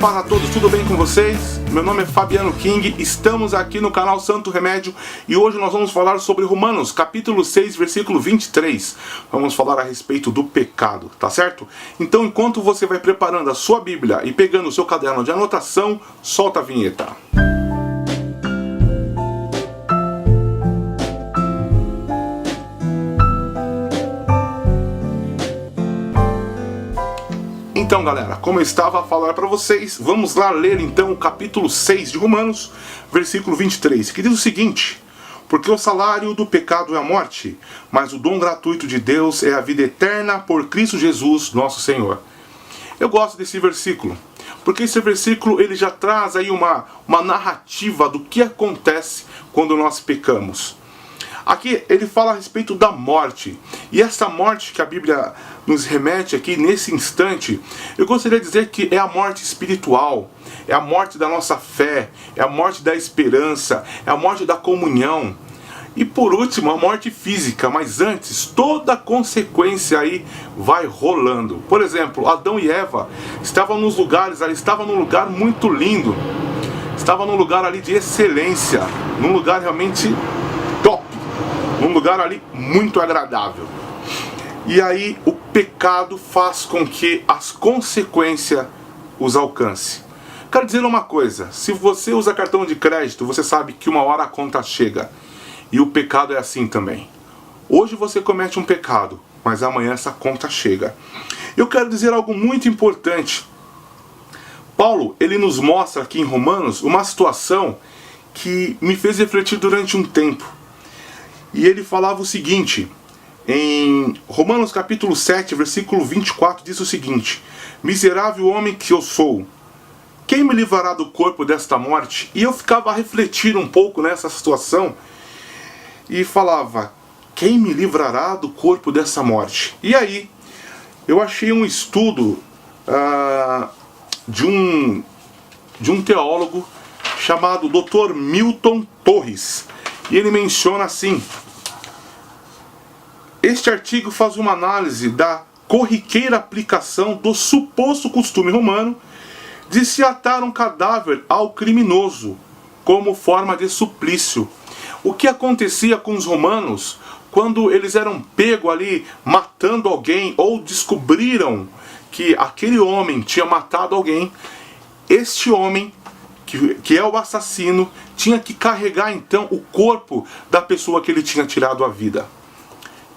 paz a todos, tudo bem com vocês? Meu nome é Fabiano King, estamos aqui no canal Santo Remédio e hoje nós vamos falar sobre Romanos, capítulo 6, versículo 23. Vamos falar a respeito do pecado, tá certo? Então, enquanto você vai preparando a sua Bíblia e pegando o seu caderno de anotação, solta a vinheta. Então, galera, como eu estava a falar para vocês, vamos lá ler então o capítulo 6 de Romanos, versículo 23, que diz o seguinte: porque o salário do pecado é a morte, mas o dom gratuito de Deus é a vida eterna por Cristo Jesus, nosso Senhor. Eu gosto desse versículo, porque esse versículo ele já traz aí uma narrativa do que acontece quando nós pecamos. Aqui ele fala a respeito da morte, e essa morte que a Bíblia nos remete aqui nesse instante, eu gostaria de dizer que é a morte espiritual, é a morte da nossa fé, é a morte da esperança, é a morte da comunhão, e por último a morte física, mas antes toda a consequência aí vai rolando. Por exemplo, Adão e Eva estavam nos lugares, estavam num lugar muito lindo, estavam num lugar ali de excelência, num lugar realmente top, num lugar ali muito agradável. E aí o pecado faz com que as consequências os alcance. Quero dizer uma coisa: se você usa cartão de crédito, você sabe que uma hora a conta chega. E o pecado é assim também. Hoje você comete um pecado, mas amanhã essa conta chega. Eu quero dizer algo muito importante. Paulo, ele nos mostra aqui em Romanos uma situação que me fez refletir durante um tempo. E ele falava o seguinte, em Romanos capítulo 7, versículo 24, diz o seguinte: miserável homem que eu sou, quem me livrará do corpo desta morte? E eu ficava a refletir um pouco nessa situação e falava: quem me livrará do corpo dessa morte? E aí eu achei um estudo de um teólogo chamado Dr. Milton Torres. E ele menciona assim: este artigo faz uma análise da corriqueira aplicação do suposto costume romano de se atar um cadáver ao criminoso como forma de suplício. O que acontecia com os romanos quando eles eram pegos ali matando alguém ou descobriram que aquele homem tinha matado alguém? Este homem, que é o assassino, tinha que carregar então o corpo da pessoa que ele tinha tirado a vida.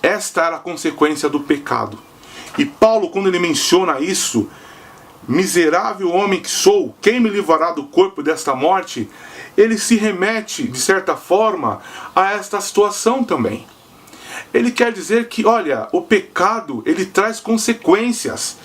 Esta era a consequência do pecado. E Paulo, quando ele menciona isso, miserável homem que sou, quem me livrará do corpo desta morte? Ele se remete, de certa forma, a esta situação também. Ele quer dizer que, olha, o pecado, ele traz consequências.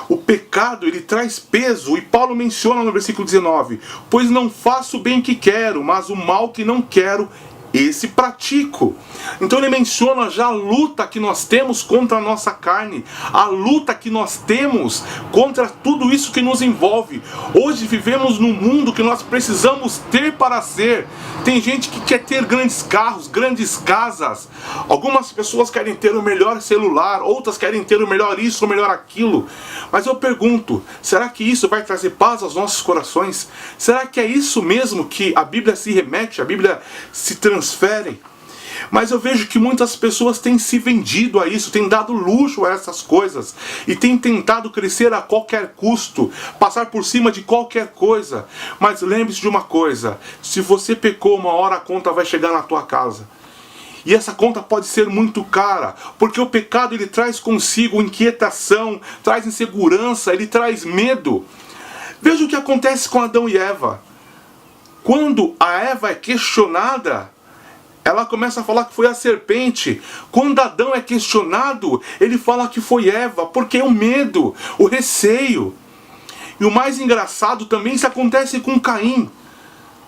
O pecado, ele traz peso. E Paulo menciona no versículo 19: pois não faço o bem que quero, mas o mal que não quero, esse pratico. Então ele menciona já a luta que nós temos contra a nossa carne, a luta que nós temos contra tudo isso que nos envolve. Hoje vivemos num mundo que nós precisamos ter para ser. Tem gente que quer ter grandes carros, grandes casas. Algumas pessoas querem ter o melhor celular, outras querem ter o melhor isso, o melhor aquilo. Mas eu pergunto, será que isso vai trazer paz aos nossos corações? Será que é isso mesmo que a Bíblia se remete, a Bíblia se transfere? Mas eu vejo que muitas pessoas têm se vendido a isso, têm dado luxo a essas coisas e têm tentado crescer a qualquer custo, passar por cima de qualquer coisa. Mas lembre-se de uma coisa: se você pecou, uma hora a conta vai chegar na tua casa. E essa conta pode ser muito cara, porque o pecado ele traz consigo inquietação, traz insegurança, ele traz medo. Veja o que acontece com Adão e Eva. Quando a Eva é questionada, ela começa a falar que foi a serpente. Quando Adão é questionado, ele fala que foi Eva, porque é o medo, o receio. E o mais engraçado também se acontece com Caim,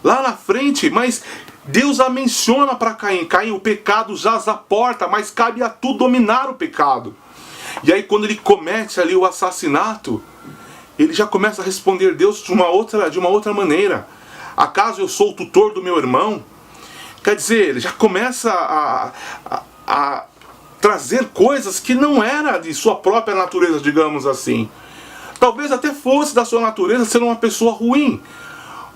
lá na frente, mas Deus a menciona para Caim: Caim, o pecado jaz à porta, mas cabe a tu dominar o pecado. E aí quando ele comete ali o assassinato, ele já começa a responder Deus de uma outra maneira: acaso eu sou o tutor do meu irmão? Quer dizer, ele já começa a trazer coisas que não era de sua própria natureza, digamos assim. Talvez até fosse da sua natureza ser uma pessoa ruim,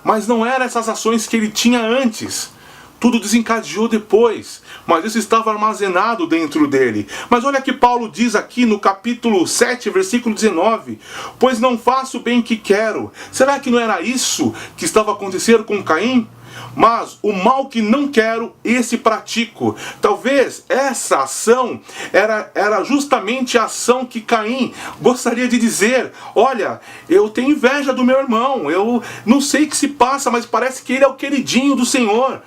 mas não eram essas ações que ele tinha antes. Tudo desencadeou depois, mas isso estava armazenado dentro dele. Mas olha que Paulo diz aqui no capítulo 7, versículo 19: pois não faço o bem que quero. Será que não era isso que estava acontecendo com Caim? Mas o mal que não quero, esse pratico. Talvez essa ação era justamente a ação que Caim gostaria de dizer: olha, eu tenho inveja do meu irmão, eu não sei o que se passa, mas parece que ele é o queridinho do Senhor.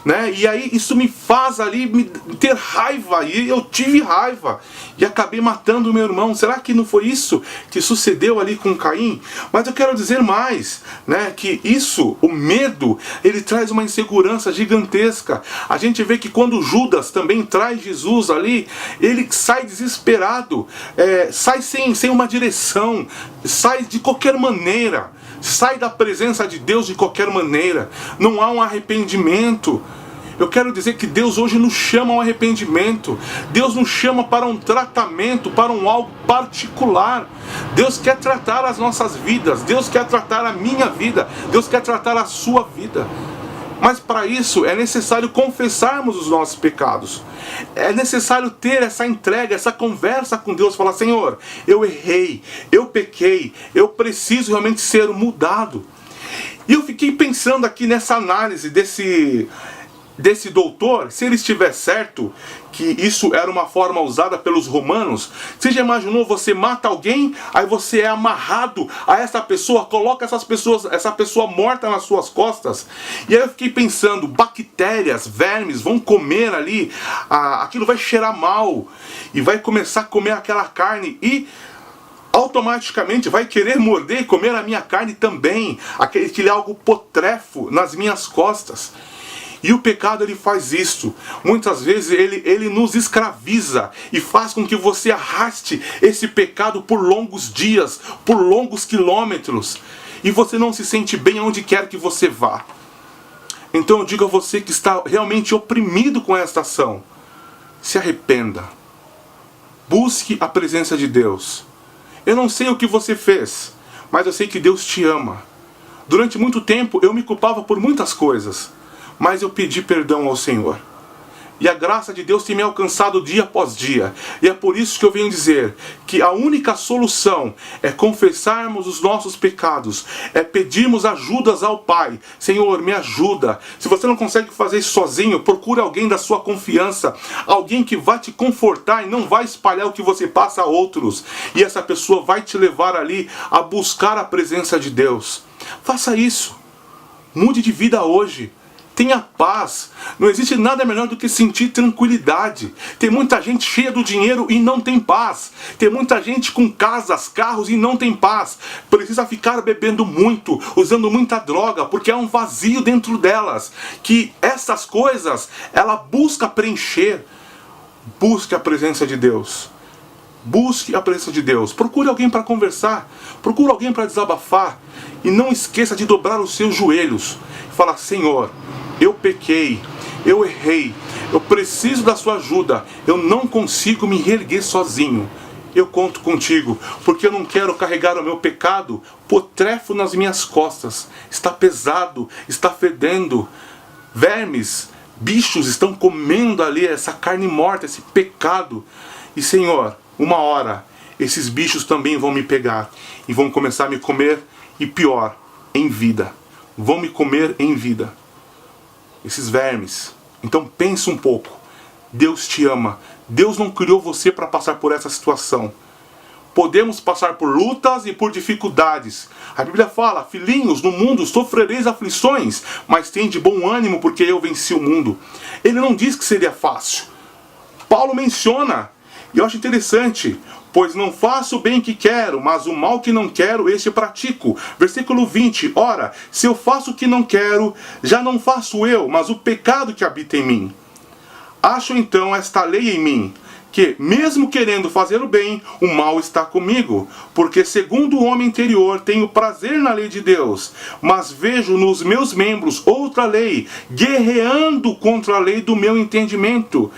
Né? E aí isso me faz ali ter raiva, e eu tive raiva e acabei matando o meu irmão. Será que não foi isso que sucedeu ali com Caim? Mas eu quero dizer mais, né? Que isso, o medo, ele traz uma insegurança gigantesca. A gente vê que quando Judas também traz Jesus ali, ele sai desesperado, sai sem uma direção, sai de qualquer maneira, sai da presença de Deus de qualquer maneira. Não há um arrependimento. Eu quero dizer que Deus hoje nos chama ao arrependimento. Deus nos chama para um tratamento, para um algo particular. Deus quer tratar as nossas vidas. Deus quer tratar a minha vida. Deus quer tratar a sua vida. Mas para isso é necessário confessarmos os nossos pecados. É necessário ter essa entrega, essa conversa com Deus. Falar: Senhor, eu errei, eu pequei, eu preciso realmente ser mudado. E eu fiquei pensando aqui nessa análise desse doutor, se ele estiver certo que isso era uma forma usada pelos romanos. Você já imaginou, você mata alguém, aí você é amarrado a essa pessoa, coloca essa pessoa morta nas suas costas? E aí eu fiquei pensando, bactérias, vermes vão comer ali, aquilo vai cheirar mal, e vai começar a comer aquela carne, e automaticamente vai querer morder e comer a minha carne também, aquele algo putrefo nas minhas costas. E o pecado, ele faz isso. Muitas vezes ele nos escraviza e faz com que você arraste esse pecado por longos dias, por longos quilômetros, e você não se sente bem onde quer que você vá. Então eu digo a você que está realmente oprimido com esta ação: se arrependa. Busque a presença de Deus. Eu não sei o que você fez, mas eu sei que Deus te ama. Durante muito tempo eu me culpava por muitas coisas, mas eu pedi perdão ao Senhor. E a graça de Deus tem me alcançado dia após dia. E é por isso que eu venho dizer que a única solução é confessarmos os nossos pecados, é pedirmos ajudas ao Pai. Senhor, me ajuda. Se você não consegue fazer isso sozinho, procure alguém da sua confiança, alguém que vai te confortar e não vai espalhar o que você passa a outros. E essa pessoa vai te levar ali a buscar a presença de Deus. Faça isso. Mude de vida hoje. Tenha paz. Não existe nada melhor do que sentir tranquilidade. Tem muita gente cheia do dinheiro e não tem paz. Tem muita gente com casas, carros e não tem paz. Precisa ficar bebendo muito, usando muita droga, porque há um vazio dentro delas, que essas coisas ela busca preencher. Busque a presença de Deus. Busque a presença de Deus. Procure alguém para conversar. Procure alguém para desabafar. E não esqueça de dobrar os seus joelhos e falar: Senhor, eu pequei, eu errei, eu preciso da sua ajuda, eu não consigo me reerguer sozinho. Eu conto contigo, porque eu não quero carregar o meu pecado putrefo nas minhas costas. Está pesado, está fedendo. Vermes, bichos estão comendo ali essa carne morta, esse pecado. E Senhor, uma hora, esses bichos também vão me pegar e vão começar a me comer, e pior, em vida. Vão me comer em vida. Esses vermes. Então pense um pouco. Deus te ama. Deus não criou você para passar por essa situação. Podemos passar por lutas e por dificuldades. A Bíblia fala: filhinhos, no mundo sofrereis aflições, mas tende bom ânimo, porque eu venci o mundo. Ele não diz que seria fácil. Paulo menciona, e eu acho interessante: pois não faço o bem que quero, mas o mal que não quero, este pratico. Versículo 20. Ora, se eu faço o que não quero, já não faço eu, mas o pecado que habita em mim. Acho então esta lei em mim, que, mesmo querendo fazer o bem, o mal está comigo. Porque segundo o homem interior, tenho prazer na lei de Deus, mas vejo nos meus membros outra lei, guerreando contra a lei do meu entendimento,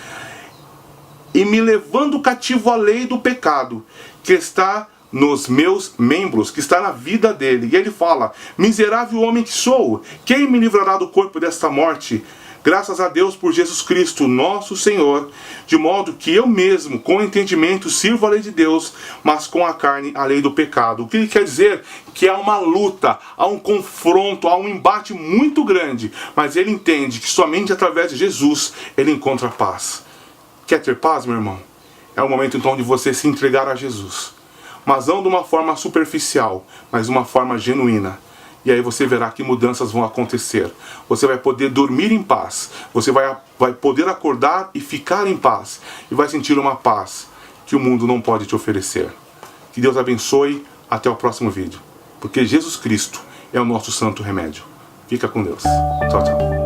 e me levando cativo à lei do pecado, que está nos meus membros, que está na vida dele. E ele fala: miserável homem que sou, quem me livrará do corpo desta morte? Graças a Deus por Jesus Cristo, nosso Senhor, de modo que eu mesmo, com entendimento, sirvo a lei de Deus, mas com a carne, a lei do pecado. O que ele quer dizer? Que há uma luta, há um confronto, há um embate muito grande, mas ele entende que somente através de Jesus ele encontra paz. Quer ter paz, meu irmão? É o momento então de você se entregar a Jesus, mas não de uma forma superficial, mas de uma forma genuína. E aí você verá que mudanças vão acontecer. Você vai poder dormir em paz. Você vai poder acordar e ficar em paz. E vai sentir uma paz que o mundo não pode te oferecer. Que Deus abençoe. Até o próximo vídeo. Porque Jesus Cristo é o nosso santo remédio. Fica com Deus. Tchau, tchau.